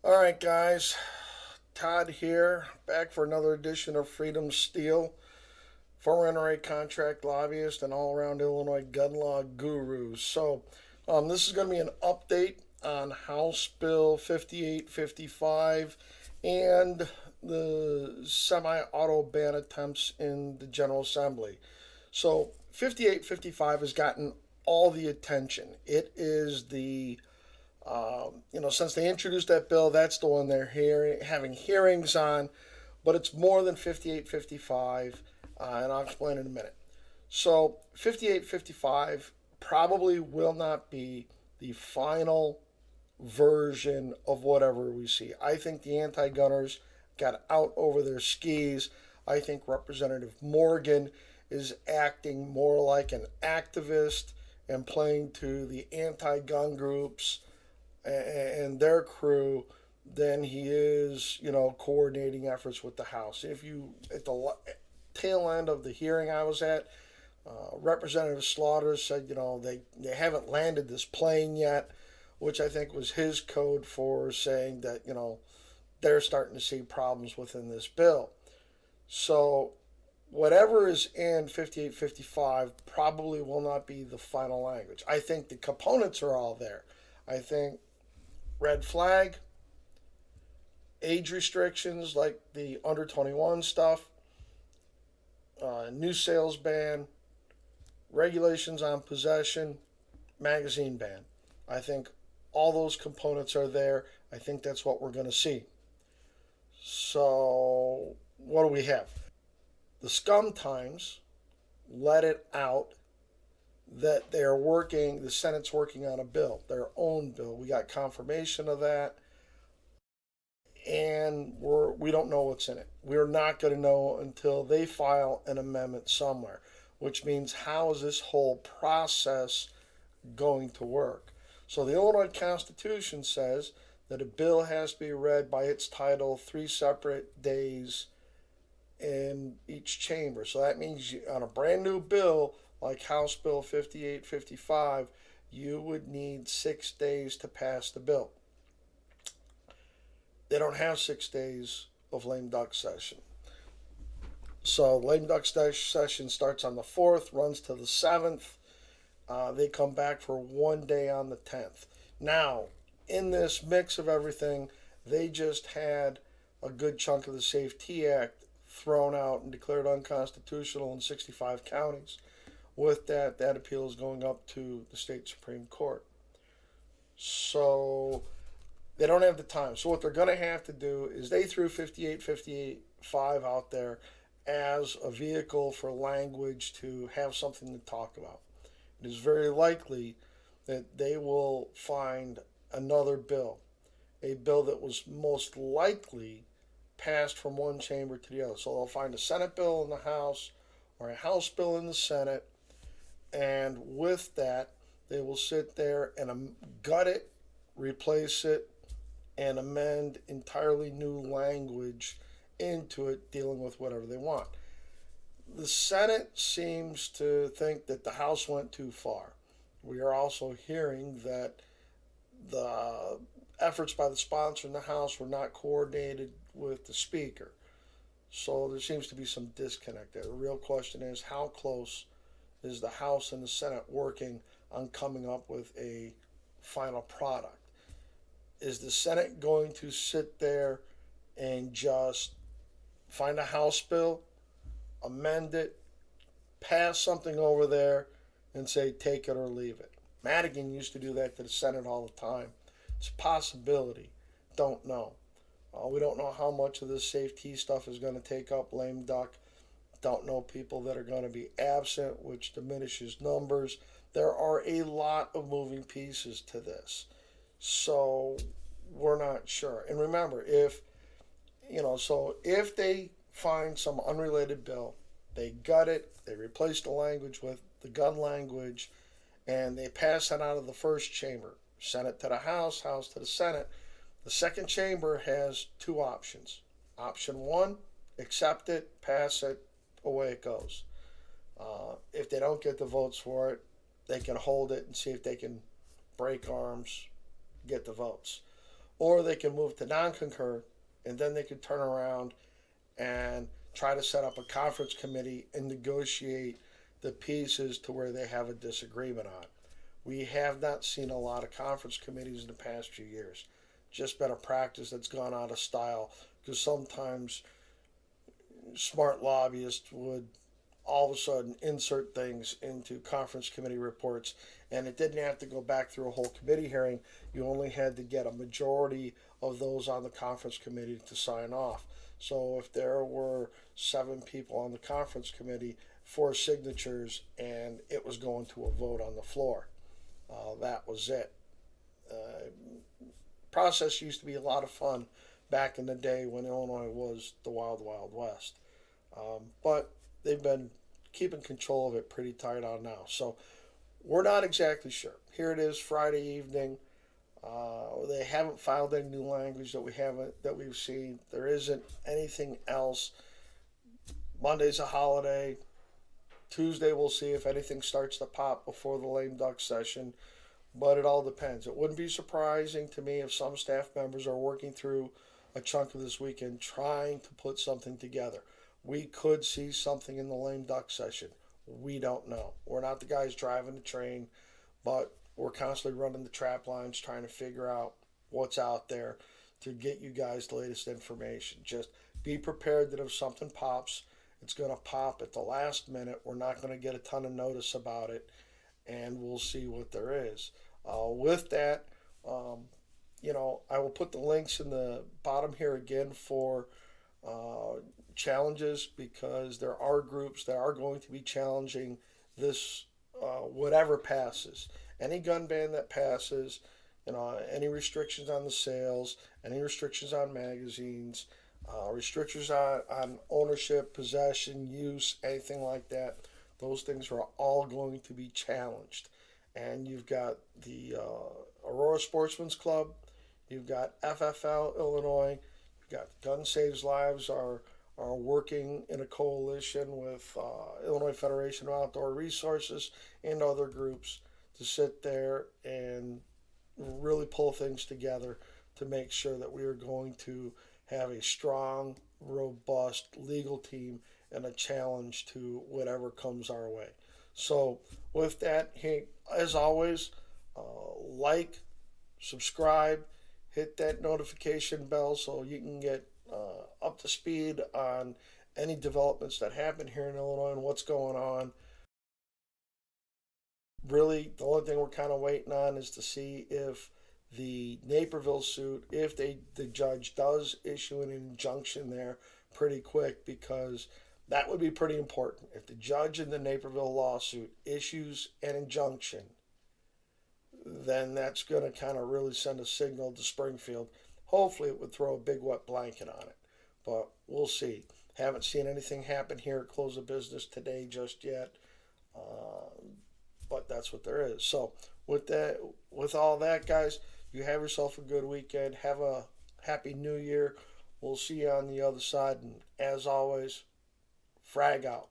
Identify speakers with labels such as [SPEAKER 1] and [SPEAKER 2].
[SPEAKER 1] All right, guys. Todd here, back for another edition of Freedom Steel, former NRA contract lobbyist and all around Illinois gun law guru. This is going to be an update on House Bill 5855 and the semi auto ban attempts in the General Assembly. So, 5855 has gotten all the attention. It is since they introduced that bill, that's the one they're having hearings on, but it's more than 5855, and I'll explain in a minute. So, 5855 probably will not be the final version of whatever we see. I think the anti gunners got out over their skis. I think Representative Morgan is acting more like an activist and playing to the anti gun groups and their crew than he is, coordinating efforts with the House. If you, at the tail end of the hearing I was at, Representative Slaughter said, they haven't landed this plane yet, which I think was his code for saying that, they're starting to see problems within this bill. So, whatever is in 5855 probably will not be the final language. I think the components are all there. I think red flag, age restrictions like the under 21 stuff, new sales ban, regulations on possession, magazine ban. I think all those components are there. I think that's what we're going to see. So, what do we have? The Scum Times let it out that the Senate's working on a bill, their own bill. We got confirmation of that, and we don't know what's in it. We're not going to know until they file an amendment somewhere, which means how is this whole process going to work? So the Illinois Constitution says that a bill has to be read by its title 3 separate days in each chamber. So that means on a brand new bill like House Bill 5855, you would need 6 days to pass the bill. They don't have 6 days of lame duck session. So lame duck session starts on the 4th, runs to the 7th. They come back for 1 day on the 10th. Now, in this mix of everything, they just had a good chunk of the SAFE-T Act thrown out and declared unconstitutional in 65 counties. With that appeal is going up to the state Supreme Court. So they don't have the time. So what they're going to have to do is they threw 5855 out there as a vehicle for language to have something to talk about. It is very likely that they will find another bill, a bill that was most likely passed from one chamber to the other. So they'll find a Senate bill in the House or a House bill in the Senate, and with that, they will sit there and gut it, replace it, and amend entirely new language into it dealing with whatever they want. The Senate seems to think that the House went too far. We are also hearing that the efforts by the sponsor in the House were not coordinated with the Speaker. So there seems to be some disconnect there. The real question is how close is the House and the Senate working on coming up with a final product? Is the Senate going to sit there and just find a House bill, amend it, pass something over there, and say take it or leave it? Madigan used to do that to the Senate all the time. It's a possibility. Don't know. We don't know how much of this SAFE-T stuff is going to take up lame duck. Don't know people that are going to be absent, which diminishes numbers. There are a lot of moving pieces to this. So we're not sure. And remember, if they find some unrelated bill, they gut it, they replace the language with the gun language, and they pass it out of the first chamber, Senate to the House, House to the Senate. The second chamber has two options. Option one, accept it, pass it, away it goes. If they don't get the votes for it, they can hold it and see if they can break arms, get the votes. or they can move to non-concur, and then they could turn around and try to set up a conference committee and negotiate the pieces to where they have a disagreement on. We have not seen a lot of conference committees in the past few years. Just been a practice that's gone out of style because sometimes smart lobbyists would all of a sudden insert things into conference committee reports, and it didn't have to go back through a whole committee hearing. You only had to get a majority of those on the conference committee to sign off. So if there were 7 people on the conference committee, 4 signatures, and it was going to a vote on the floor. That was it. Process used to be a lot of fun back in the day when Illinois was the wild, wild west. But they've been keeping control of it pretty tight on now. So we're not exactly sure. Here it is, Friday evening. They haven't filed any new language that we've seen. There isn't anything else. Monday's a holiday. Tuesday we'll see if anything starts to pop before the lame duck session. But it all depends. It wouldn't be surprising to me if some staff members are working through a chunk of this weekend trying to put something together. We could see something in the lame duck session. We don't know. We're not the guys driving the train, but we're constantly running the trap lines trying to figure out what's out there to get you guys the latest information. Just be prepared that if something pops, it's going to pop at the last minute. We're not going to get a ton of notice about it, and we'll see what there is. With that, I will put the links in the bottom here again for challenges, because there are groups that are going to be challenging this, whatever passes. Any gun ban that passes, any restrictions on the sales, any restrictions on magazines, restrictions on ownership, possession, use, anything like that. Those things are all going to be challenged. And you've got the Aurora Sportsmen's Club, you've got FFL Illinois, you've got Gun Saves Lives are working in a coalition with Illinois Federation of Outdoor Resources and other groups to sit there and really pull things together to make sure that we are going to have a strong, robust legal team and a challenge to whatever comes our way. So with that, hey, as always, like, subscribe, hit that notification bell so you can get up to speed on any developments that happen here in Illinois and what's going on. Really, the only thing we're kind of waiting on is to see if the Naperville suit, if the judge does issue an injunction there pretty quick, because that would be pretty important. If the judge in the Naperville lawsuit issues an injunction, then that's going to kind of really send a signal to Springfield. Hopefully it would throw a big wet blanket on it, but we'll see. Haven't seen anything happen here at close of business today just yet, but that's what there is. So with all that, guys, you have yourself a good weekend. Have a happy new year. We'll see you on the other side, and as always, frag out.